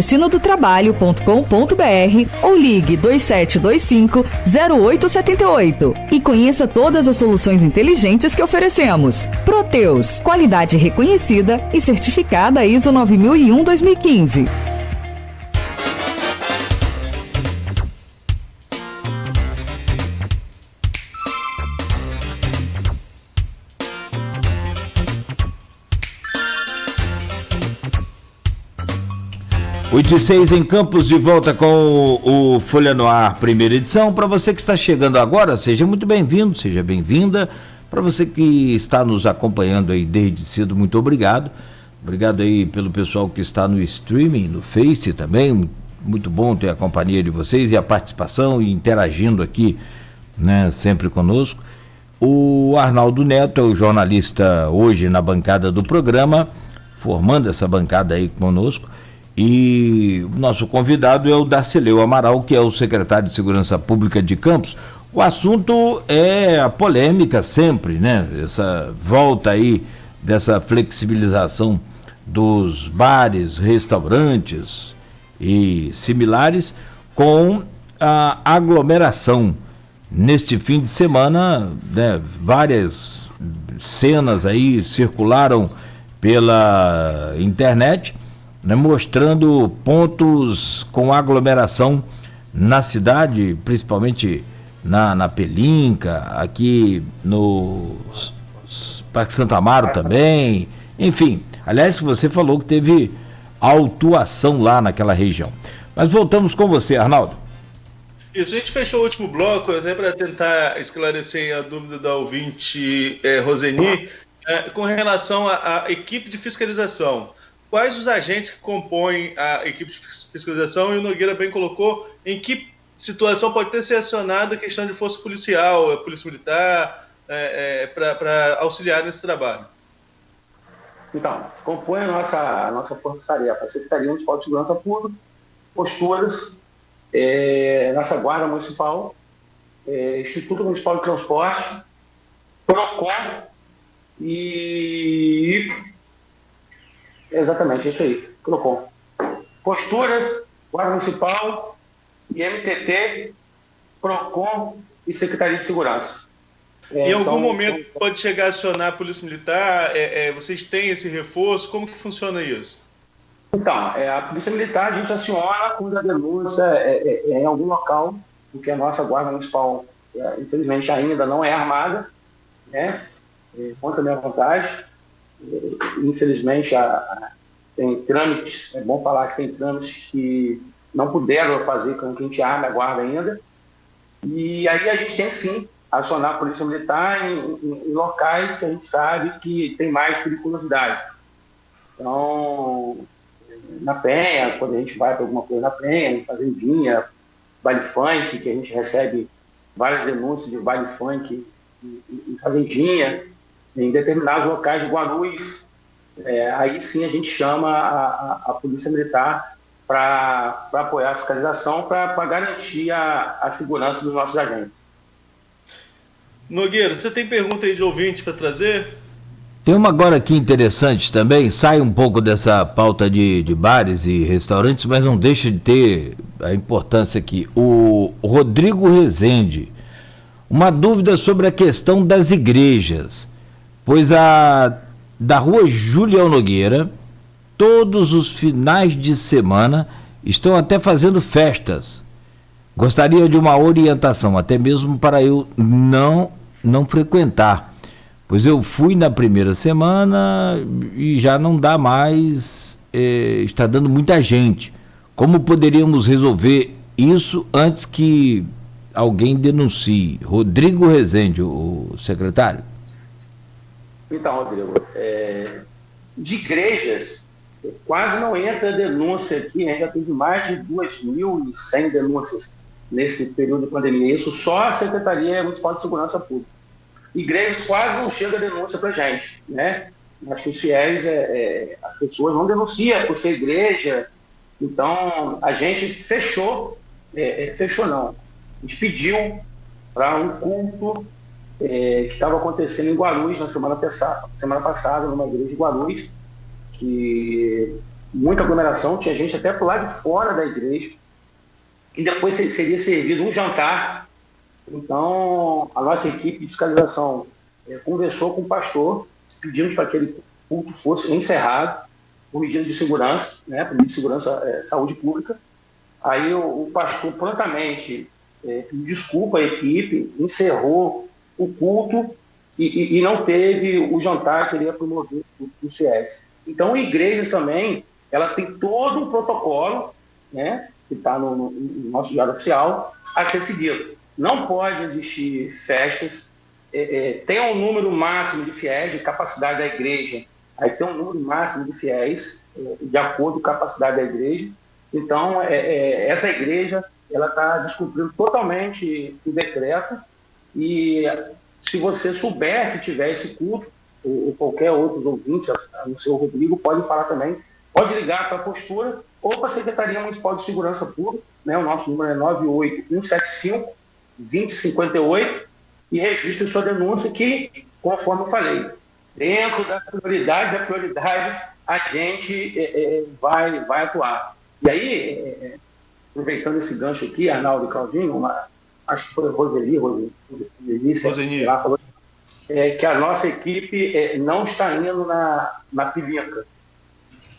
sinodotrabalho.com.br ou ligue 2725-0878 e conheça todas as soluções inteligentes que oferecemos. Proteus, qualidade reconhecida e certificada ISO 9001-2015. Oito e 6 em Campos, de volta com o Folha no Ar, primeira edição. Para você que está chegando agora, seja muito bem-vindo, seja bem-vinda. Para você que está nos acompanhando aí desde cedo, muito obrigado. Obrigado aí pelo pessoal que está no streaming, no Face também. Muito bom ter a companhia de vocês e a participação e interagindo aqui, né, sempre conosco. O Arnaldo Neto é o jornalista hoje na bancada do programa, formando essa bancada aí conosco. E o nosso convidado é o Darcileu Amaral, que é o secretário de Segurança Pública de Campos. O assunto é a polêmica sempre, né? Essa volta aí dessa flexibilização dos bares, restaurantes e similares com a aglomeração. Neste fim de semana, né, várias cenas aí circularam pela internet, né, mostrando pontos com aglomeração na cidade, principalmente na Pelinca, aqui no Parque Santa Amaro também, enfim. Aliás, você falou que teve autuação lá naquela região. Mas voltamos com você, Arnaldo. Isso, a gente fechou o último bloco, até para tentar esclarecer a dúvida da ouvinte Roseni, com relação à equipe de fiscalização. Quais os agentes que compõem a equipe de fiscalização? E o Nogueira bem colocou em que situação pode ter sido acionada a questão de força policial, a polícia militar, para auxiliar nesse trabalho. Então, compõe a nossa força-tarefa, a Secretaria Municipal de Segurança Pública, posturas, nossa Guarda Municipal, Instituto Municipal de Transporte, PROCON e... Exatamente, isso aí, PROCON. Posturas, Guarda Municipal, IMTT, PROCON e Secretaria de Segurança. Em algum momento pode chegar a acionar a Polícia Militar? Vocês têm esse reforço? Como que funciona isso? Então, a Polícia Militar a gente aciona quando a denúncia em algum local, porque a nossa Guarda Municipal, infelizmente, ainda não é armada, né? Conta a minha vontade. Infelizmente, tem trâmites, é bom falar que tem trâmites que não puderam fazer com que a gente arme a guarda ainda. E aí a gente tem, sim, acionar a Polícia Militar em locais que a gente sabe que tem mais periculosidade. Então, na Penha, quando a gente vai para alguma coisa na Penha, em Fazendinha, baile funk, que a gente recebe várias denúncias de baile funk em Fazendinha, em determinados locais de Guarulhos, aí sim a gente chama a Polícia Militar para apoiar a fiscalização, para garantir a segurança dos nossos agentes. Nogueira, você tem pergunta aí de ouvinte para trazer? Tem uma agora aqui interessante também, sai um pouco dessa pauta de bares e restaurantes, mas não deixa de ter a importância aqui. O Rodrigo Rezende, uma dúvida sobre a questão das igrejas, pois da rua Julião Nogueira, todos os finais de semana estão até fazendo festas. Gostaria de uma orientação, até mesmo para eu não frequentar, pois eu fui na primeira semana e já não dá mais, está dando muita gente. Como poderíamos resolver isso antes que alguém denuncie? Rodrigo Rezende, o secretário. Então, Rodrigo, de igrejas, quase não entra denúncia aqui, ainda teve mais de 2.100 denúncias nesse período de pandemia. Isso só a Secretaria Municipal de Segurança Pública. Igrejas quase não chega a denúncia para a gente, né? Acho que os fiéis, as pessoas não denunciam por ser igreja. Então, a gente fechou não. A gente pediu para um culto que estava acontecendo em Guarulhos na semana passada, numa igreja de Guarulhos, que muita aglomeração, tinha gente até pro lado de fora da igreja, e depois seria servido um jantar. Então, a nossa equipe de fiscalização conversou com o pastor, pedindo para que aquele culto fosse encerrado por medida de segurança, né, por medida de segurança, saúde pública. Aí o pastor prontamente pediu desculpa à equipe, encerrou o culto e não teve o jantar que ele ia promover os fiéis. Então, igrejas também, ela tem todo um protocolo, né, que está no nosso diário oficial, a ser seguido. Não pode existir festas, tem um número máximo de fiéis, de capacidade da igreja, aí tem um número máximo de fiéis, de acordo com a capacidade da igreja. Então, essa igreja, ela está descumprindo totalmente o decreto, e se você souber, se tiver esse culto, ou qualquer outro ouvinte, o seu Rodrigo, pode falar também, pode ligar para a postura ou para a Secretaria Municipal de Segurança Pública, né? O nosso número é 98-175-2058, e registre sua denúncia que, conforme eu falei, dentro da prioridade, a gente vai atuar. E aí, aproveitando esse gancho aqui, Arnaldo e Claudinho, acho que foi Roseli, sei lá, falou que a nossa equipe não está indo na pilinca,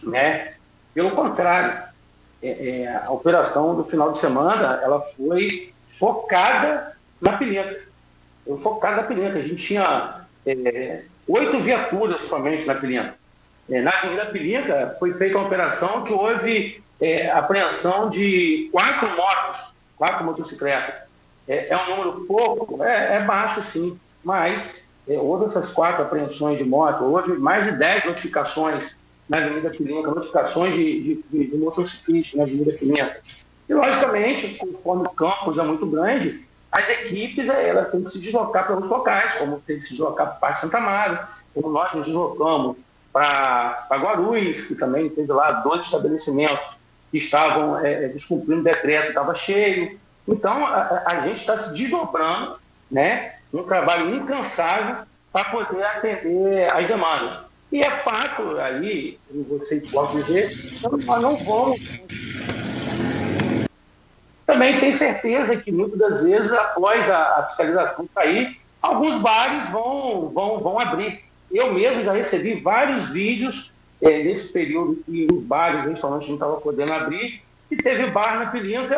né? Pelo contrário, a operação do final de semana, ela foi focada na pilinca. A gente tinha 8 viaturas somente na pilinca. Na Avenida Pilinca foi feita uma operação que houve apreensão de 4 motos, 4 motocicletas. É um número pouco, é baixo sim, mas houve essas 4 apreensões de moto, houve mais de 10 notificações na Avenida Pilinca, notificações de motociclistas na Avenida Pilinca. E, logicamente, conforme o campus é muito grande, as equipes elas têm que se deslocar para outros locais, como tem que se deslocar para o Parque Santa Amaro, como nós nos deslocamos para Guarulhos, que também teve lá 2 estabelecimentos que estavam descumprindo o decreto, estava cheio. Então, a gente está se desdobrando, né, um trabalho incansável para poder atender as demandas. E é fato, aí, vocês podem dizer, nós não vamos. Também tem certeza que muitas das vezes, após a fiscalização sair, alguns bares vão abrir. Eu mesmo já recebi vários vídeos nesse período que os bares e restaurantes não estavam podendo abrir, e teve bar na Pilinca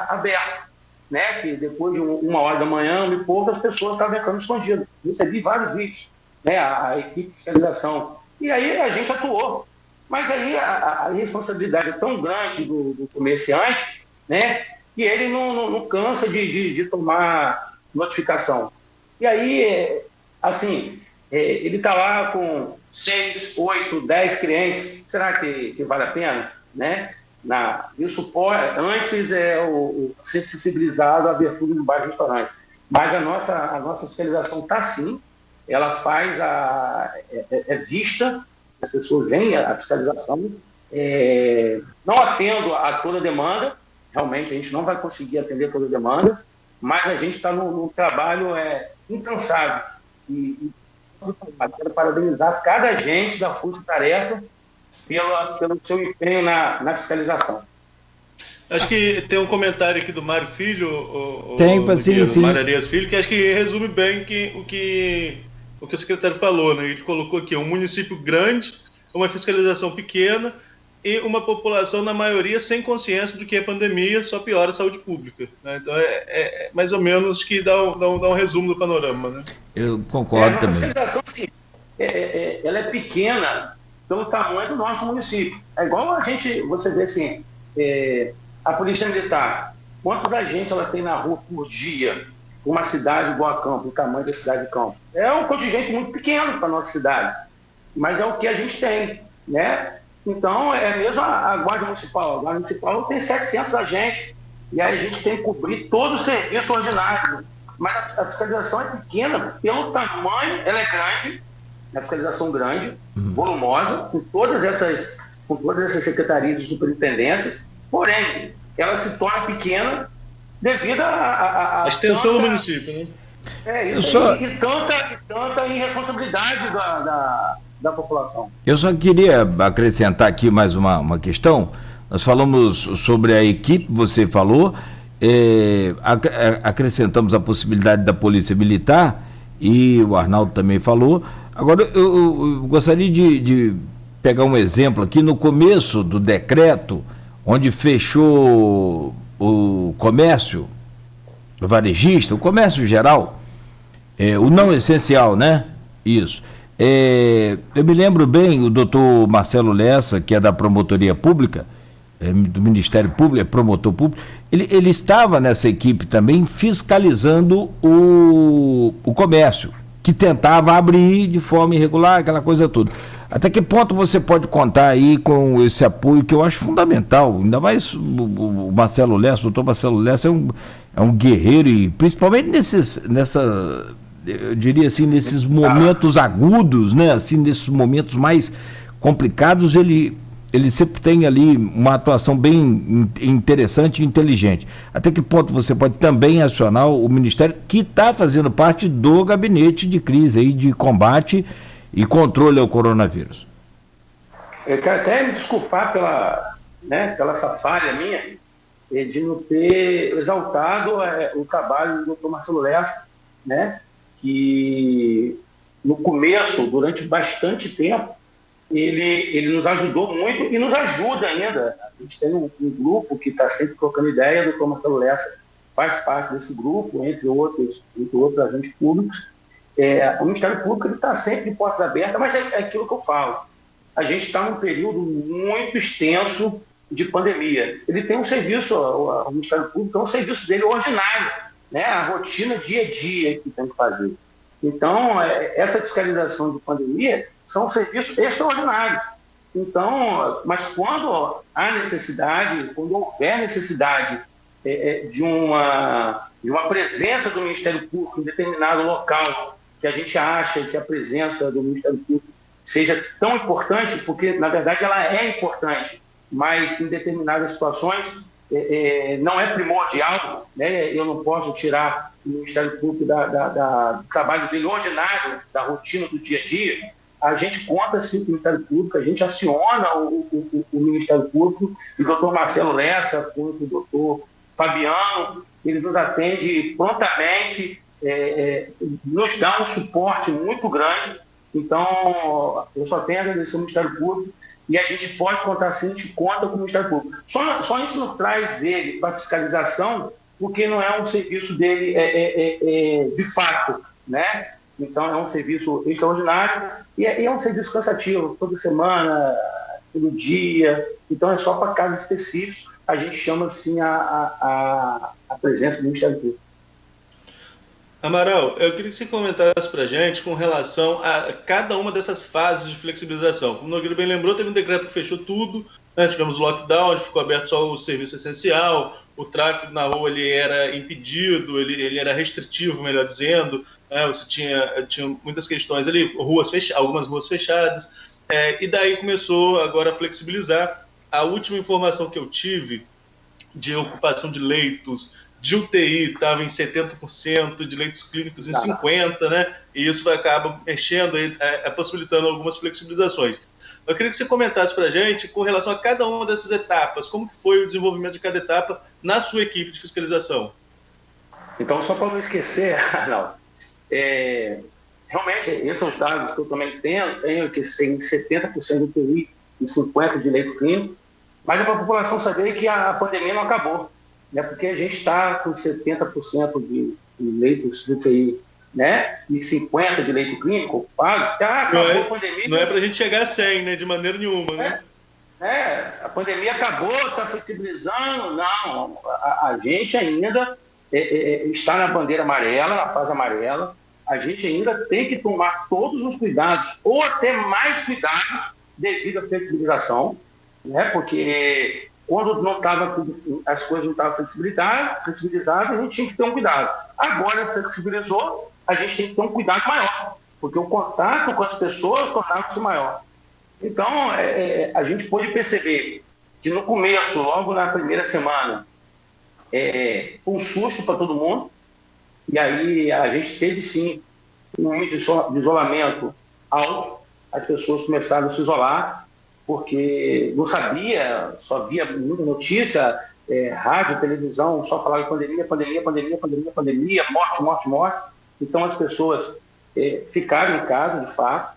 aberto, né? Que depois de 1h da manhã, e pouco, as pessoas estavam ficando escondidas. Recebi vários vídeos, né? A equipe de fiscalização. E aí a gente atuou. Mas aí a responsabilidade é tão grande do comerciante, né? Que ele não cansa de tomar notificação. E aí, assim, ele está lá com 6, 8, 10 clientes, será que vale a pena? Né? Isso antes ser sensibilizado à abertura do bar e restaurante. Mas a nossa fiscalização está sim, ela faz vista, as pessoas veem a fiscalização, não atendo a toda a demanda, realmente a gente não vai conseguir atender toda a demanda, mas a gente está num trabalho incansável. E quero parabenizar cada agente da Força Tarefa pelo seu empenho na fiscalização. Acho que tem um comentário aqui do Mário Filho, sim. Mário Arias Filho, que acho que resume bem o que o secretário falou, né? Ele colocou aqui um município grande, uma fiscalização pequena e uma população, na maioria, sem consciência do que é pandemia, só piora a saúde pública. Né? Então, é mais ou menos que dá um resumo do panorama. Né? Eu concordo também. A fiscalização, sim, ela é pequena pelo tamanho do nosso município. É igual você vê assim, a Polícia Militar, quantos agentes ela tem na rua por dia, uma cidade igual a Campos, o tamanho da cidade de Campos? É um contingente muito pequeno para a nossa cidade, mas é o que a gente tem, né? Então, é mesmo a Guarda Municipal. A Guarda Municipal tem 700 agentes, e aí a gente tem que cobrir todo o serviço ordinário. Mas a fiscalização é pequena, pelo tamanho, ela é grande, a fiscalização grande, volumosa, com todas essas secretarias de superintendência, porém, ela se torna pequena devido a extensão do município, né? E tanta irresponsabilidade da população. Eu só queria acrescentar aqui mais uma questão. Nós falamos sobre a equipe, você falou, acrescentamos a possibilidade da Polícia Militar, e o Arnaldo também falou. Agora, eu gostaria de pegar um exemplo aqui. No começo do decreto, onde fechou o comércio varejista, o comércio geral, o não essencial, né? Isso. Eu me lembro bem, o doutor Marcelo Lessa, que é da Promotoria Pública, do Ministério Público, é promotor público, ele estava nessa equipe também fiscalizando o comércio, que tentava abrir de forma irregular, aquela coisa toda. Até que ponto você pode contar aí com esse apoio que eu acho fundamental? Ainda mais o Marcelo Lessa, o doutor Marcelo Lessa é um guerreiro, e principalmente eu diria assim, nesses momentos agudos, né? Assim, nesses momentos mais complicados, ele sempre tem ali uma atuação bem interessante e inteligente. Até que ponto você pode também acionar o Ministério, que está fazendo parte do gabinete de crise aí, de combate e controle ao coronavírus? Eu quero até me desculpar pela essa falha minha de não ter exaltado o trabalho do doutor Marcelo Lessa, né? Que no começo, durante bastante tempo, ele nos ajudou muito e nos ajuda ainda. A gente tem um grupo que está sempre trocando ideia. O doutor Marcelo Lessa faz parte desse grupo, entre outros agentes públicos. O Ministério Público está sempre de portas abertas, mas é aquilo que eu falo. A gente está num período muito extenso de pandemia. Ele tem um serviço, o Ministério Público é um serviço dele ordinário, né? A rotina dia a dia que tem que fazer. Então, essa fiscalização de pandemia são serviços extraordinários. Então, mas quando há necessidade, quando houver necessidade de uma presença do Ministério Público em determinado local, que a gente acha que a presença do Ministério Público seja tão importante, porque, na verdade, ela é importante, mas em determinadas situações não é primordial, né? Eu não posso tirar o Ministério Público do trabalho dele ordinário, da rotina do dia a dia. A gente conta sim com o Ministério Público, a gente aciona o Ministério Público, e o doutor Marcelo Lessa, com o doutor Fabiano, ele nos atende prontamente, nos dá um suporte muito grande. Então, eu só tenho a agradecer ao Ministério Público, e a gente pode contar sim, a gente conta com o Ministério Público. Só isso não traz ele para fiscalização, porque não é um serviço dele de fato, né? Então é um serviço extraordinário e é um serviço cansativo, toda semana, todo dia. Então é só para casos específicos, a gente chama assim a presença do Ministério Público. Amaral, eu queria que você comentasse para a gente com relação a cada uma dessas fases de flexibilização. Como o Nogueira bem lembrou, teve um decreto que fechou tudo, né? Tivemos lockdown, onde ficou aberto só o serviço essencial, o tráfego na rua ele era impedido, ele era restritivo, melhor dizendo, né? Você tinha muitas questões ali, algumas ruas fechadas, e daí começou agora a flexibilizar. A última informação que eu tive de ocupação de leitos de UTI estava em 70%, de leitos clínicos em 50%, né? E isso acaba mexendo, possibilitando algumas flexibilizações. Eu queria que você comentasse para a gente com relação a cada uma dessas etapas, como que foi o desenvolvimento de cada etapa na sua equipe de fiscalização. Então, só para não esquecer, não, realmente, esses são os dados que eu também tenho que ser em 70% de UTI e 50% de leito clínico, mas é para a população saber que a pandemia não acabou. Né, porque a gente está com 70% de leitos de UTI, né, e 50% de leito clínico, acabou a pandemia. Não é para a gente chegar a 100, né, de maneira nenhuma. Né? A pandemia acabou, está flexibilizando, não. A gente ainda está na bandeira amarela, na fase amarela, a gente ainda tem que tomar todos os cuidados, ou até mais cuidados, devido à flexibilização, né, porque quando não tava, as coisas não estavam flexibilizadas, a gente tinha que ter um cuidado. Agora flexibilizou, a gente tem que ter um cuidado maior, porque o contato com as pessoas tornava-se maior. Então, a gente pôde perceber que no começo, logo na primeira semana, foi um susto para todo mundo, e aí a gente teve sim um índice de isolamento alto, as pessoas começaram a se isolar, porque não sabia, só via muita notícia, rádio, televisão, só falava de pandemia, morte. Então as pessoas ficaram em casa, de fato,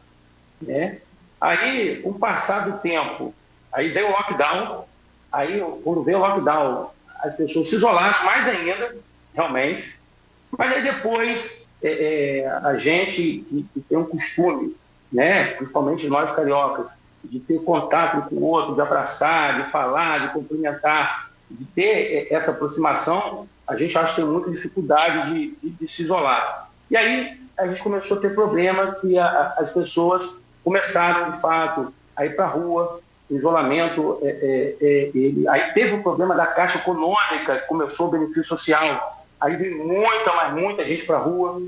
né? Aí, com o passar do tempo, aí veio o lockdown, aí quando veio o lockdown, as pessoas se isolaram mais ainda, realmente, mas aí depois a gente que tem um costume, né, principalmente nós cariocas, de ter contato com o outro, de abraçar, de falar, de cumprimentar, de ter essa aproximação, a gente acha que tem muita dificuldade de se isolar. E aí a gente começou a ter problema que as pessoas começaram, de fato, a ir para a rua, o isolamento, aí teve o problema da Caixa Econômica, começou o benefício social, aí veio muita gente para a rua.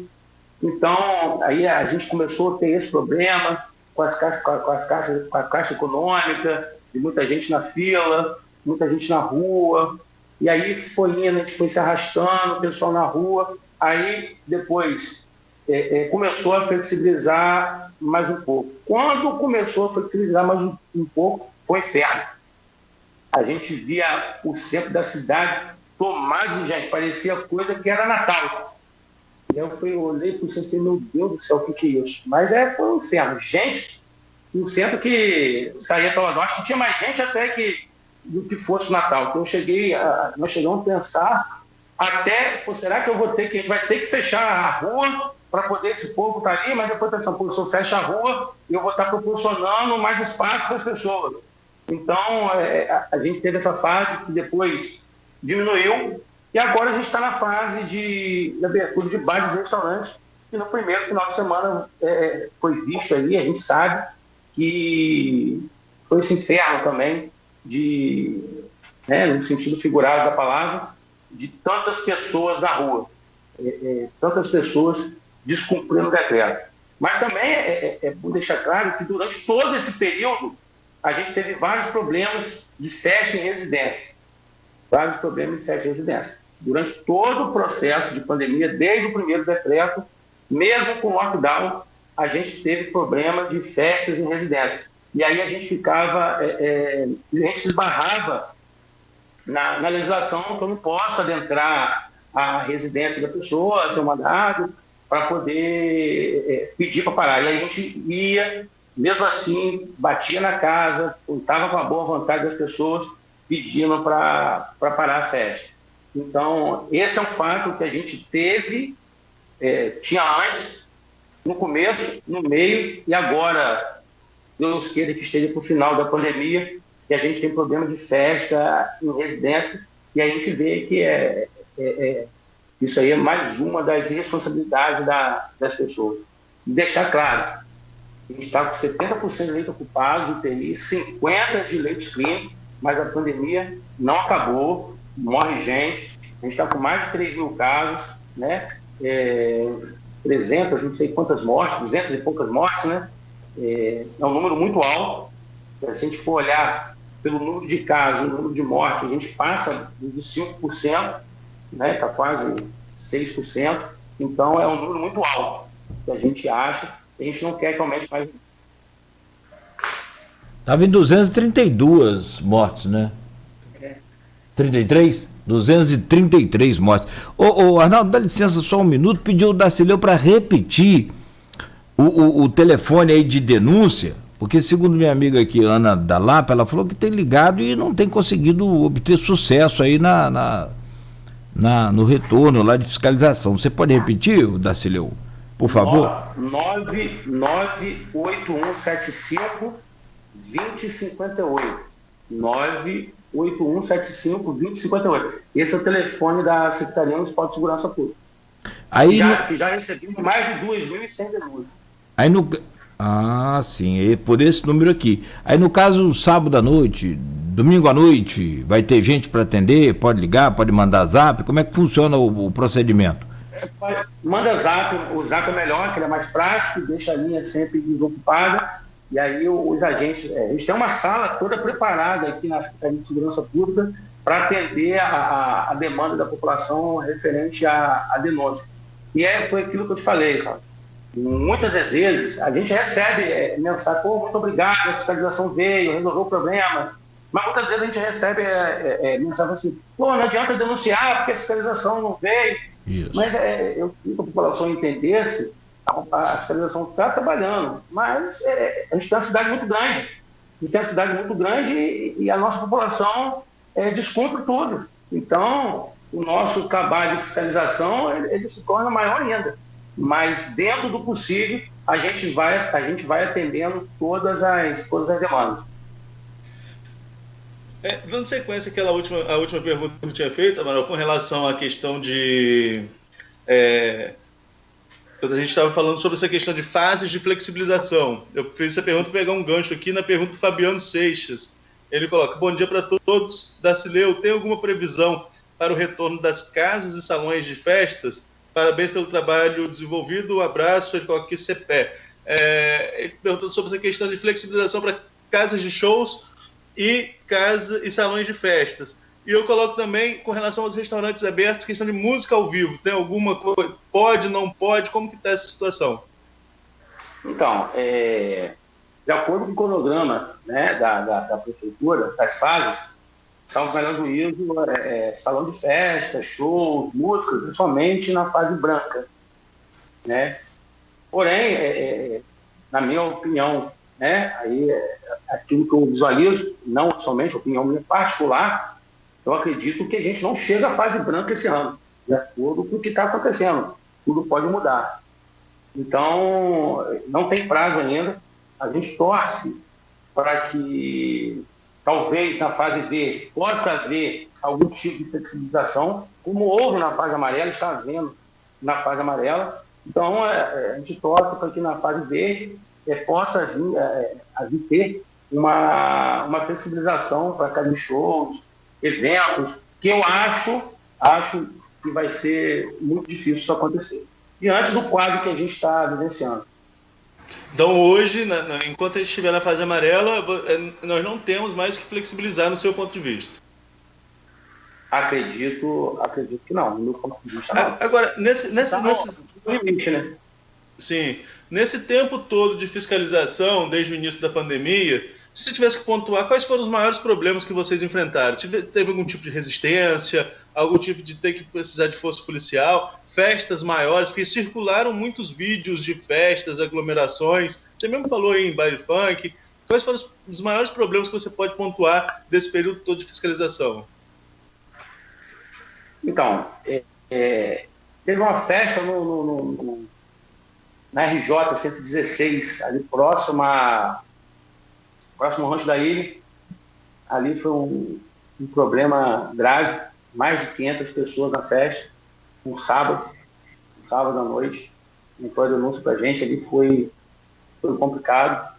Então, aí a gente começou a ter esse problema com a Caixa Econômica, de muita gente na fila, muita gente na rua, e aí foi indo, a gente foi se arrastando, o pessoal na rua, aí depois começou a flexibilizar mais um pouco. Quando começou a flexibilizar mais um pouco, foi inferno. A gente via o centro da cidade tomado de gente, parecia coisa que era Natal. Eu olhei para o centro e falei, meu Deus do céu, o que é isso? Mas foi um inferno. Gente, um centro que saía pela noite, que tinha mais gente até do que fosse Natal. Então nós chegamos a pensar até, será que a gente vai ter que fechar a rua para poder esse povo estar ali, mas depois pensando, se eu fecho a rua, eu vou estar proporcionando mais espaço para as pessoas. Então, a gente teve essa fase que depois diminuiu, e agora a gente está na fase de abertura de bares e restaurantes, que no primeiro final de semana foi visto ali, a gente sabe que foi esse inferno também, no sentido figurado da palavra, de tantas pessoas na rua, tantas pessoas descumprindo o decreto. Mas também é bom deixar claro que durante todo esse período a gente teve vários problemas de festa em residência. Durante todo o processo de pandemia, desde o primeiro decreto, mesmo com o lockdown, a gente teve problema de festas em residência. E aí a gente ficava, a gente se esbarrava na legislação que eu não posso adentrar a residência da pessoa, ser mandado, para poder pedir para parar. E aí a gente ia, mesmo assim, batia na casa, estava com a boa vontade das pessoas, pedindo para parar a festa. Então, esse é um fato que a gente teve, tinha antes, no começo, no meio, e agora, Deus queira que esteja para o final da pandemia, que a gente tem problema de festa em residência, e a gente vê que isso aí é mais uma das responsabilidades das pessoas. E deixar claro, a gente está com 70% de leite ocupado de UTI, 50% de leitos clínicos, mas a pandemia não acabou, morre gente, a gente está com mais de 3 mil casos, né? 300, não sei quantas mortes, 200 e poucas mortes, né? É um número muito alto. Se a gente for olhar pelo número de casos, o número de mortes, a gente passa de 5%, né? Está quase 6%, então é um número muito alto que a gente acha, a gente não quer que aumente mais. Estava em 232 mortes, né? 33? 233 mortes. Ô Arnaldo, dá licença só um minuto, pediu o Darcileu para repetir o telefone aí de denúncia, porque segundo minha amiga aqui, Ana da Lapa, ela falou que tem ligado e não tem conseguido obter sucesso aí no retorno lá de fiscalização. Você pode repetir, Darcileu, por favor? 98175-2058. 98175-2058. Esse é o telefone da Secretaria Municipal de Segurança Pública. Que já recebemos mais de 2.100 denúncias. Sim, é por esse número aqui. Aí no caso, sábado à noite, domingo à noite, vai ter gente para atender? Pode ligar, pode mandar zap? Como é que funciona o procedimento? Manda zap, o zap é melhor, que ele é mais prático, deixa a linha sempre desocupada, e aí os agentes, a gente tem uma sala toda preparada aqui na Secretaria de Segurança Pública para atender a demanda da população referente à denúncia. E foi aquilo que eu te falei, cara. muitas das vezes a gente recebe mensagem, pô, muito obrigado, a fiscalização veio, resolveu o problema. Mas muitas vezes a gente recebe mensagem assim, pô, não adianta denunciar porque a fiscalização não veio. Isso. Mas eu queria que a população entendesse, a fiscalização está trabalhando, mas a gente tem uma cidade muito grande. A gente tem uma cidade muito grande e a nossa população descumpre tudo. Então, o nosso trabalho de fiscalização ele se torna maior ainda. Mas dentro do possível, a gente vai atendendo todas as demandas. Dando sequência àquela última pergunta que eu tinha feito, Amaral, com relação à questão de... a gente estava falando sobre essa questão de fases de flexibilização. Eu fiz essa pergunta para pegar um gancho aqui na pergunta do Fabiano Seixas. Ele coloca, bom dia para todos. Dacileu, tem alguma previsão para o retorno das casas e salões de festas? Parabéns pelo trabalho desenvolvido, um abraço. Ele coloca aqui CPE. Ele perguntou sobre essa questão de flexibilização para casas de shows e salões de festas. E eu coloco também, com relação aos restaurantes abertos, questão de música ao vivo. Tem alguma coisa? Pode, não pode? Como que está essa situação? Então, de acordo com o cronograma, né, da prefeitura, das fases, salvo o melhor juízo, salão de festa, shows, músicas, somente na fase branca. Né? Porém, na minha opinião, né, aí, aquilo que eu visualizo, não somente opinião minha particular, eu acredito que a gente não chega à fase branca esse ano, de acordo com o que está acontecendo. Tudo pode mudar. Então, não tem prazo ainda. A gente torce para que, talvez, na fase V, possa haver algum tipo de flexibilização, como houve na fase amarela, está havendo na fase amarela. Então, a gente torce para que na fase V possa vir ter uma flexibilização para cada shows, eventos, que eu acho que vai ser muito difícil isso acontecer, diante do quadro que a gente está vivenciando. Então hoje, enquanto a gente estiver na fase amarela, nós não temos mais que flexibilizar no seu ponto de vista. Acredito que não, no meu ponto de vista não. Agora, nesse limite, né? Sim, nesse tempo todo de fiscalização, desde o início da pandemia, se você tivesse que pontuar, quais foram os maiores problemas que vocês enfrentaram? Teve algum tipo de resistência, algum tipo de ter que precisar de força policial, festas maiores, porque circularam muitos vídeos de festas, aglomerações, você mesmo falou aí em baile funk, quais foram os maiores problemas que você pode pontuar desse período todo de fiscalização? Então, teve uma festa na RJ 116, ali próximo ao Rancho da Ilha. Ali foi um problema grave, mais de 500 pessoas na festa, um sábado à noite. Entrou a denúncia para a gente, ali foi complicado.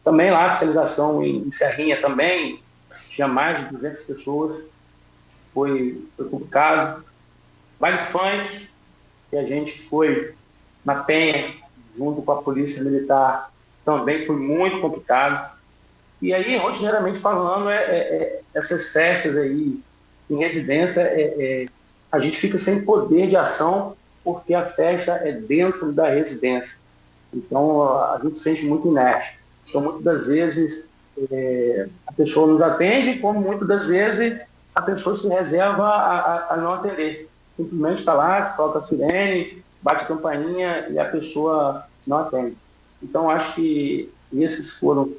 Também lá a fiscalização em Serrinha também, tinha mais de 200 pessoas, foi complicado. Baile funk, que a gente foi na Penha, junto com a Polícia Militar, também foi muito complicado. E aí, rotineiramente falando, essas festas aí em residência, a gente fica sem poder de ação, porque a festa é dentro da residência. Então, a gente se sente muito inerte. Então, muitas das vezes, a pessoa nos atende, como muitas das vezes a pessoa se reserva a não atender. Simplesmente está lá, toca a sirene, bate a campainha e a pessoa não atende. Então, acho que esses foram...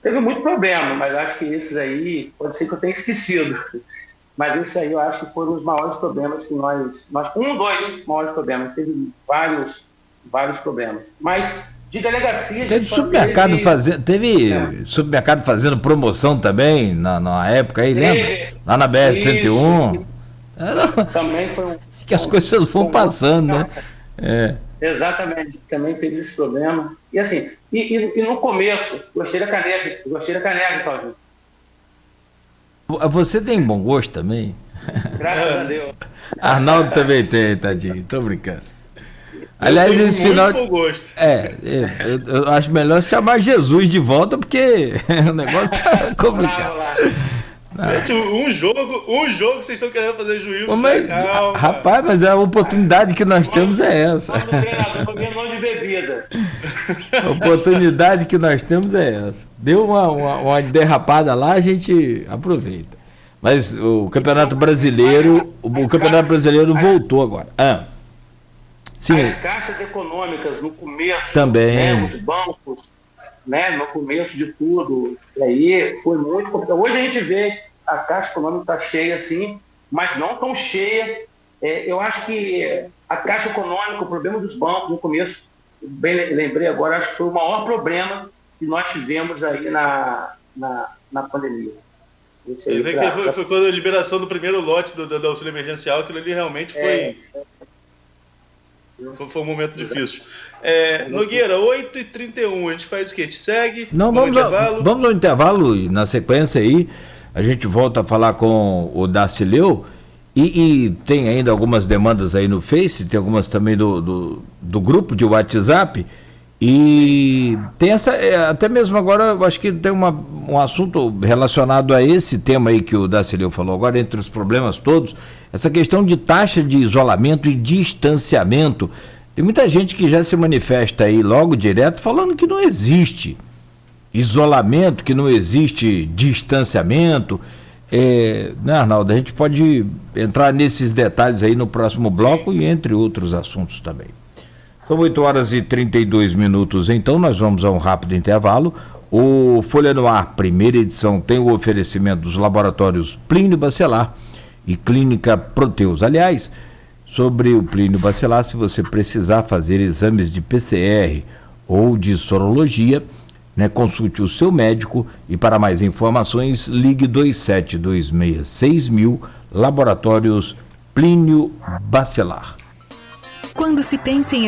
Teve muito problema, mas acho que esses aí, pode ser que eu tenha esquecido, mas esses aí eu acho que foram os maiores problemas que dois maiores problemas, teve vários problemas. Mas, de delegacia... Teve supermercado supermercado fazendo promoção também, na época aí, lembra? Lá na BR-101. Também foi que as coisas vão passando, né? Exatamente, também teve esse problema. E assim, e no começo, gostei da caneca, Claudinho. Você tem bom gosto também? Graças a Deus. Arnaldo também tem, tadinho, tô brincando. Aliás, esse final. Bom gosto. Eu acho melhor chamar Jesus de volta, porque o negócio tá complicado. Gente, um jogo que vocês estão querendo fazer juízo. Mas, calma. rapaz, mas a oportunidade que nós temos é essa. Não de bebida. A oportunidade que nós temos é essa. Deu uma derrapada lá, a gente aproveita. Mas o Campeonato Brasileiro, voltou agora. Sim. As caixas econômicas no começo, também. Os bancos, no começo de tudo, e aí foi muito complicado. Hoje a gente vê a Caixa Econômica está cheia assim, mas não tão cheia. Eu acho que a Caixa Econômica, o problema dos bancos no começo, bem lembrei agora, acho que foi o maior problema que nós tivemos aí na pandemia. Foi quando a liberação do primeiro lote do auxílio emergencial, aquilo ali realmente foi um momento difícil. Nogueira, 8h31, a gente faz o quê? A gente segue? Não, vamos ao intervalo e na sequência aí a gente volta a falar com o Darcileu e tem ainda algumas demandas aí no Face, tem algumas também do grupo de WhatsApp e tem essa, até mesmo agora eu acho que tem um assunto relacionado a esse tema aí que o Darcileu falou agora, entre os problemas todos, essa questão de taxa de isolamento e distanciamento. Tem muita gente que já se manifesta aí logo direto falando que não existe isolamento, que não existe distanciamento. Né, Arnaldo? A gente pode entrar nesses detalhes aí no próximo bloco e entre outros assuntos também. São 8h32, então nós vamos a um rápido intervalo. O Folha no Ar, primeira edição, tem o oferecimento dos laboratórios Plínio Bacelar e Clínica Proteus. Aliás, sobre o Plínio Bacelar, se você precisar fazer exames de PCR ou de sorologia, consulte o seu médico e para mais informações ligue 27266000, Laboratórios Plínio Bacelar. Quando se pensa em